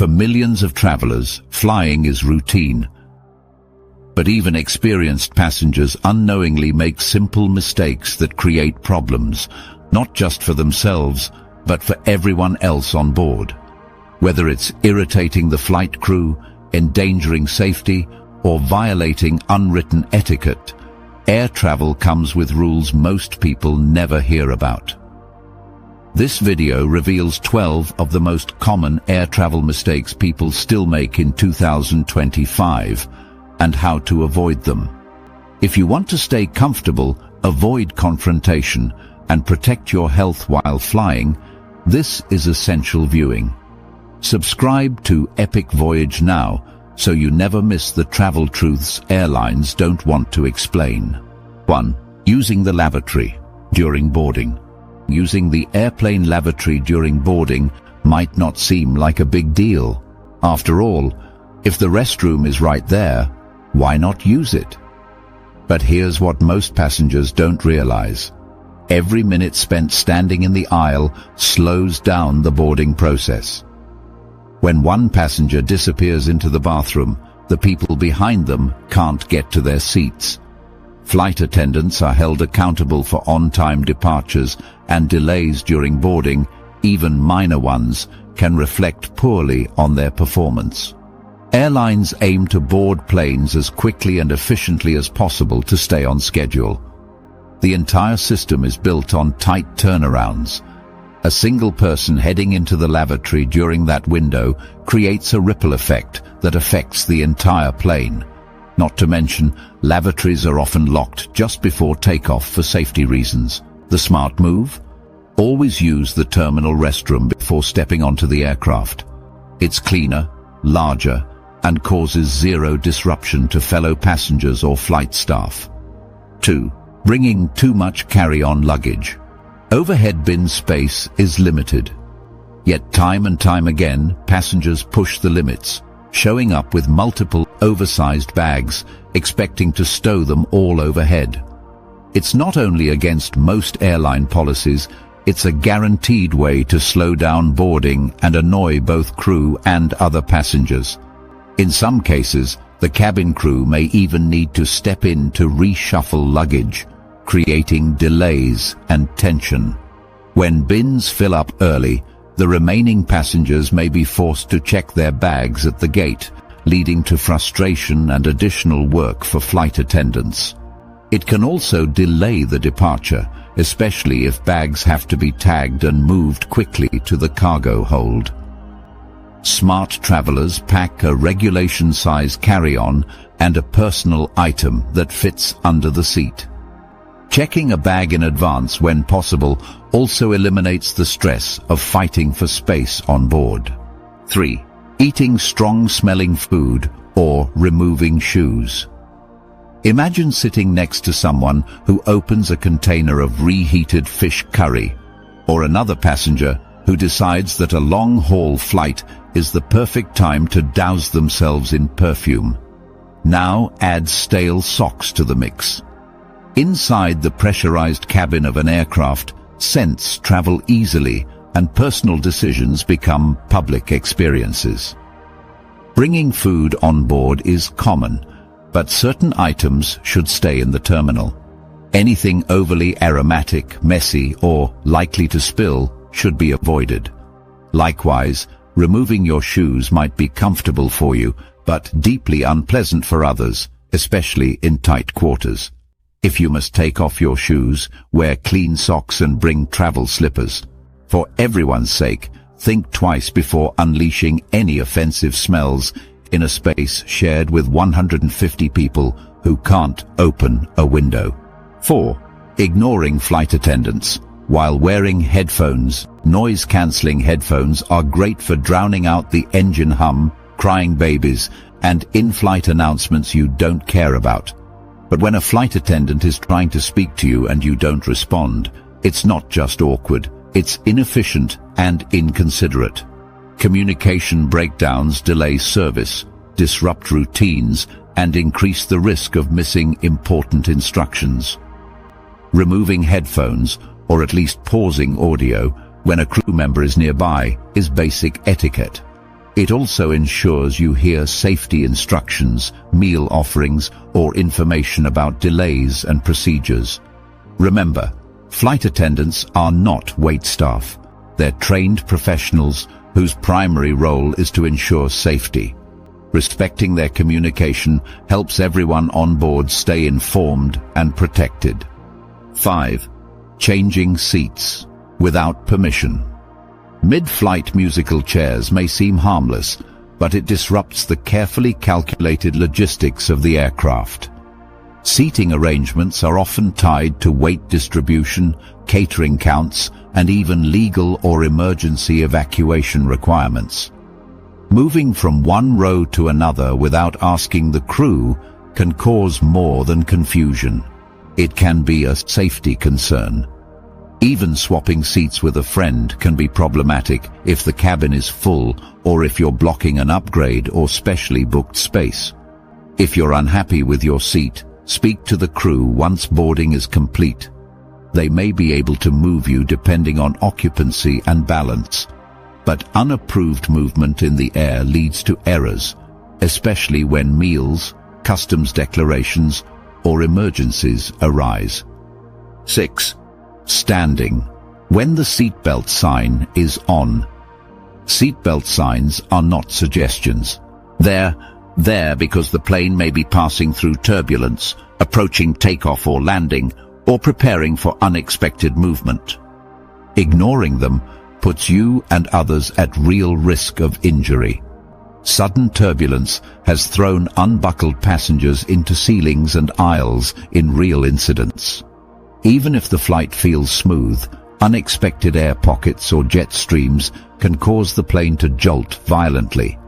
For millions of travelers, flying is routine. But even experienced passengers unknowingly make simple mistakes that create problems, not just for themselves, but for everyone else on board. Whether it's irritating the flight crew, endangering safety, or violating unwritten etiquette, air travel comes with rules most people never hear about. This video reveals 12 of the most common air travel mistakes people still make in 2025, and how to avoid them. If you want to stay comfortable, avoid confrontation, and protect your health while flying, this is essential viewing. Subscribe to Epic Voyage now, so you never miss the travel truths airlines don't want to explain. 1. Using the lavatory during boarding. Using the airplane lavatory during boarding might not seem like a big deal. After all, if the restroom is right there, why not use it? But here's what most passengers don't realize. Every minute spent standing in the aisle slows down the boarding process. When one passenger disappears into the bathroom, the people behind them can't get to their seats. Flight attendants are held accountable for on-time departures, and delays during boarding, even minor ones, can reflect poorly on their performance. Airlines aim to board planes as quickly and efficiently as possible to stay on schedule. The entire system is built on tight turnarounds. A single person heading into the lavatory during that window creates a ripple effect that affects the entire plane. Not to mention, lavatories are often locked just before takeoff for safety reasons. The smart move? Always use the terminal restroom before stepping onto the aircraft. It's cleaner, larger, and causes zero disruption to fellow passengers or flight staff. 2. Bringing too much carry-on luggage. Overhead bin space is limited. Yet time and time again, passengers push the limits, showing up with multiple oversized bags, expecting to stow them all overhead. It's not only against most airline policies, it's a guaranteed way to slow down boarding and annoy both crew and other passengers. In some cases, the cabin crew may even need to step in to reshuffle luggage, creating delays and tension. When bins fill up early, the remaining passengers may be forced to check their bags at the gate, leading to frustration and additional work for flight attendants. It can also delay the departure, especially if bags have to be tagged and moved quickly to the cargo hold. Smart travelers pack a regulation-size carry-on and a personal item that fits under the seat. Checking a bag in advance when possible also eliminates the stress of fighting for space on board. 3. Eating strong-smelling food or removing shoes. Imagine sitting next to someone who opens a container of reheated fish curry, or another passenger who decides that a long-haul flight is the perfect time to douse themselves in perfume. Now add stale socks to the mix. Inside the pressurized cabin of an aircraft, scents travel easily and personal decisions become public experiences. Bringing food on board is common, but certain items should stay in the terminal. Anything overly aromatic, messy, or likely to spill should be avoided. Likewise, removing your shoes might be comfortable for you, but deeply unpleasant for others, especially in tight quarters. If you must take off your shoes, wear clean socks and bring travel slippers. For everyone's sake, think twice before unleashing any offensive smells in a space shared with 150 people who can't open a window. 4. Ignoring flight attendants. While wearing headphones, noise-cancelling headphones are great for drowning out the engine hum, crying babies, and in-flight announcements you don't care about. But when a flight attendant is trying to speak to you and you don't respond, it's not just awkward, it's inefficient and inconsiderate. Communication breakdowns delay service, disrupt routines, and increase the risk of missing important instructions. Removing headphones, or at least pausing audio, when a crew member is nearby, is basic etiquette. It also ensures you hear safety instructions, meal offerings, or information about delays and procedures. Remember, flight attendants are not wait staff. They're trained professionals whose primary role is to ensure safety. Respecting their communication helps everyone on board stay informed and protected. 5. Changing seats without permission. Mid-flight musical chairs may seem harmless, but it disrupts the carefully calculated logistics of the aircraft. Seating arrangements are often tied to weight distribution, catering counts, and even legal or emergency evacuation requirements. Moving from one row to another without asking the crew can cause more than confusion. It can be a safety concern. Even swapping seats with a friend can be problematic if the cabin is full or if you're blocking an upgrade or specially booked space. If you're unhappy with your seat, speak to the crew once boarding is complete. They may be able to move you depending on occupancy and balance, but unapproved movement in the air leads to errors, especially when meals, customs declarations, or emergencies arise. 6. Standing. When the seatbelt sign is on. Seatbelt signs are not suggestions. They're there because the plane may be passing through turbulence, approaching takeoff or landing, or preparing for unexpected movement. Ignoring them puts you and others at real risk of injury. Sudden turbulence has thrown unbuckled passengers into ceilings and aisles in real incidents. Even if the flight feels smooth, unexpected air pockets or jet streams can cause the plane to jolt violently.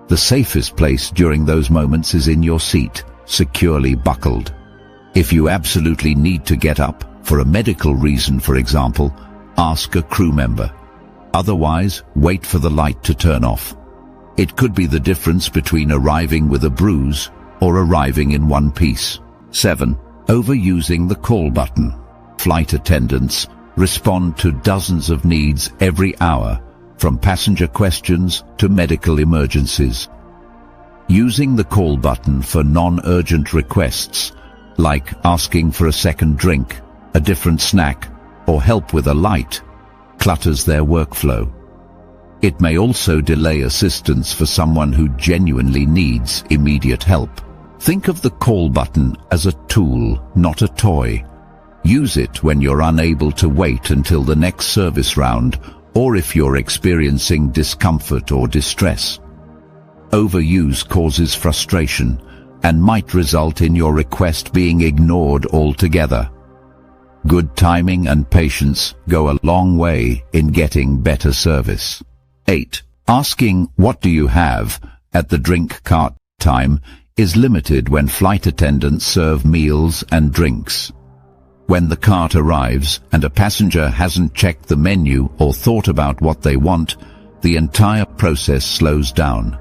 The safest place during those moments is in your seat, securely buckled. If you absolutely need to get up, for a medical reason for example, ask a crew member. Otherwise, wait for the light to turn off. It could be the difference between arriving with a bruise or arriving in one piece. 7. Overusing the call button. Flight attendants respond to dozens of needs every hour, from passenger questions to medical emergencies. Using the call button for non-urgent requests, like asking for a second drink, a different snack, or help with a light, clutters their workflow. It may also delay assistance for someone who genuinely needs immediate help. Think of the call button as a tool, not a toy. Use it when you're unable to wait until the next service round, or if you're experiencing discomfort or distress. Overuse causes frustration and might result in your request being ignored altogether. Good timing and patience go a long way in getting better service. 8. Asking "What do you have?" at the drink cart time is limited when flight attendants serve meals and drinks. When the cart arrives and a passenger hasn't checked the menu or thought about what they want, the entire process slows down.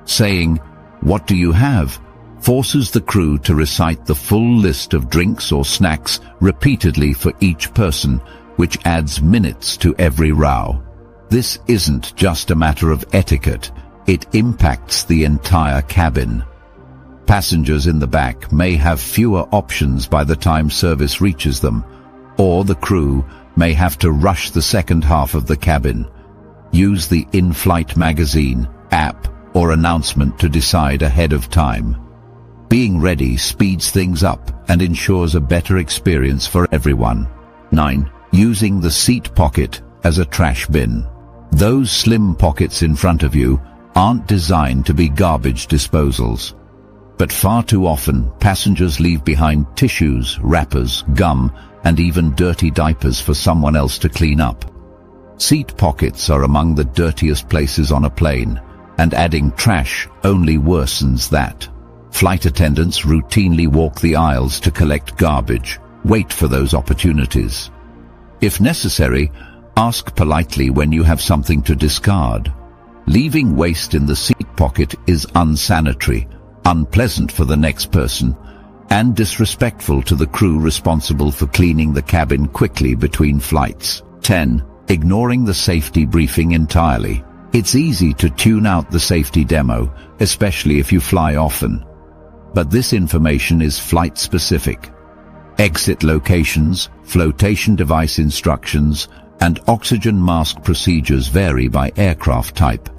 Saying, "What do you have?" forces the crew to recite the full list of drinks or snacks repeatedly for each person, which adds minutes to every row. This isn't just a matter of etiquette, it impacts the entire cabin. Passengers in the back may have fewer options by the time service reaches them, or the crew may have to rush the second half of the cabin. Use the in-flight magazine, app, or announcement to decide ahead of time. Being ready speeds things up and ensures a better experience for everyone. 9. Using the seat pocket as a trash bin. Those slim pockets in front of you aren't designed to be garbage disposals. But far too often, passengers leave behind tissues, wrappers, gum, and even dirty diapers for someone else to clean up. Seat pockets are among the dirtiest places on a plane, and adding trash only worsens that. Flight attendants routinely walk the aisles to collect garbage. Wait for those opportunities. If necessary, ask politely when you have something to discard. Leaving waste in the seat pocket is unsanitary, unpleasant for the next person, and disrespectful to the crew responsible for cleaning the cabin quickly between flights. 10. Ignoring the safety briefing entirely. It's easy to tune out the safety demo, especially if you fly often. But this information is flight-specific. Exit locations, flotation device instructions, and oxygen mask procedures vary by aircraft type.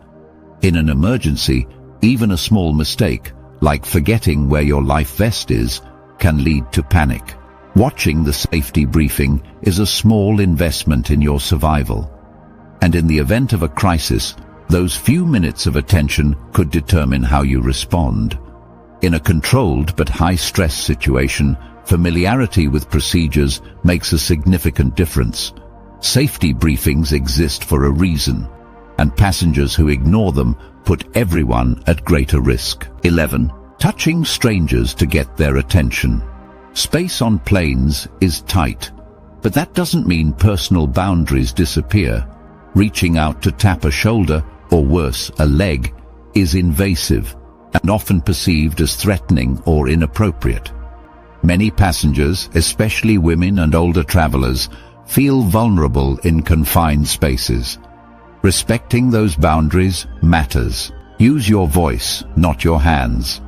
In an emergency, even a small mistake, like forgetting where your life vest is, can lead to panic. Watching the safety briefing is a small investment in your survival. And in the event of a crisis, those few minutes of attention could determine how you respond. In a controlled but high-stress situation, familiarity with procedures makes a significant difference. Safety briefings exist for a reason, and passengers who ignore them put everyone at greater risk. 11. Touching strangers to get their attention. Space on planes is tight, but that doesn't mean personal boundaries disappear. Reaching out to tap a shoulder, or worse, a leg, is invasive and often perceived as threatening or inappropriate. Many passengers, especially women and older travelers, feel vulnerable in confined spaces. Respecting those boundaries matters. Use your voice, not your hands.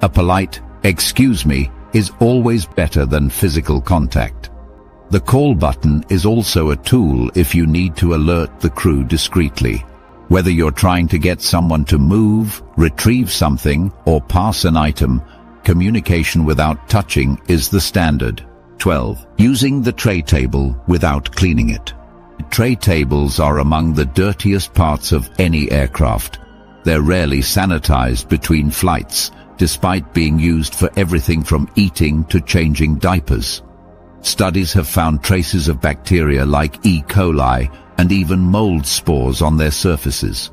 A polite, "Excuse me," is always better than physical contact. The call button is also a tool if you need to alert the crew discreetly. Whether you're trying to get someone to move, retrieve something, or pass an item, communication without touching is the standard. 12. Using the tray table without cleaning it. Tray tables are among the dirtiest parts of any aircraft. They're rarely sanitized between flights, despite being used for everything from eating to changing diapers. Studies have found traces of bacteria like E. coli and even mold spores on their surfaces.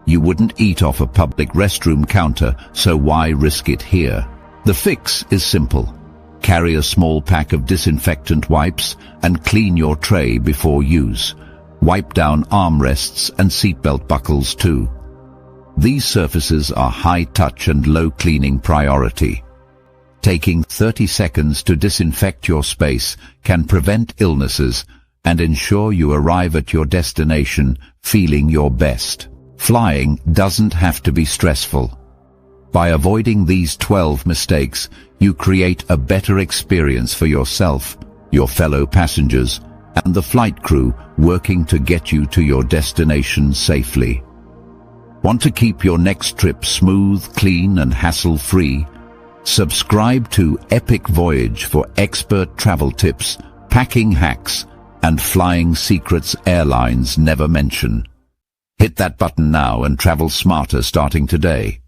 You wouldn't eat off a public restroom counter, so why risk it here? The fix is simple. Carry a small pack of disinfectant wipes and clean your tray before use. Wipe down armrests and seatbelt buckles too. These surfaces are high touch and low cleaning priority. Taking 30 seconds to disinfect your space can prevent illnesses and ensure you arrive at your destination feeling your best. Flying doesn't have to be stressful. By avoiding these 12 mistakes, you create a better experience for yourself, your fellow passengers, and the flight crew working to get you to your destination safely. Want to keep your next trip smooth, clean, and hassle-free? Subscribe to Epic Voyage for expert travel tips, packing hacks, and flying secrets airlines never mention. Hit that button now and travel smarter starting today.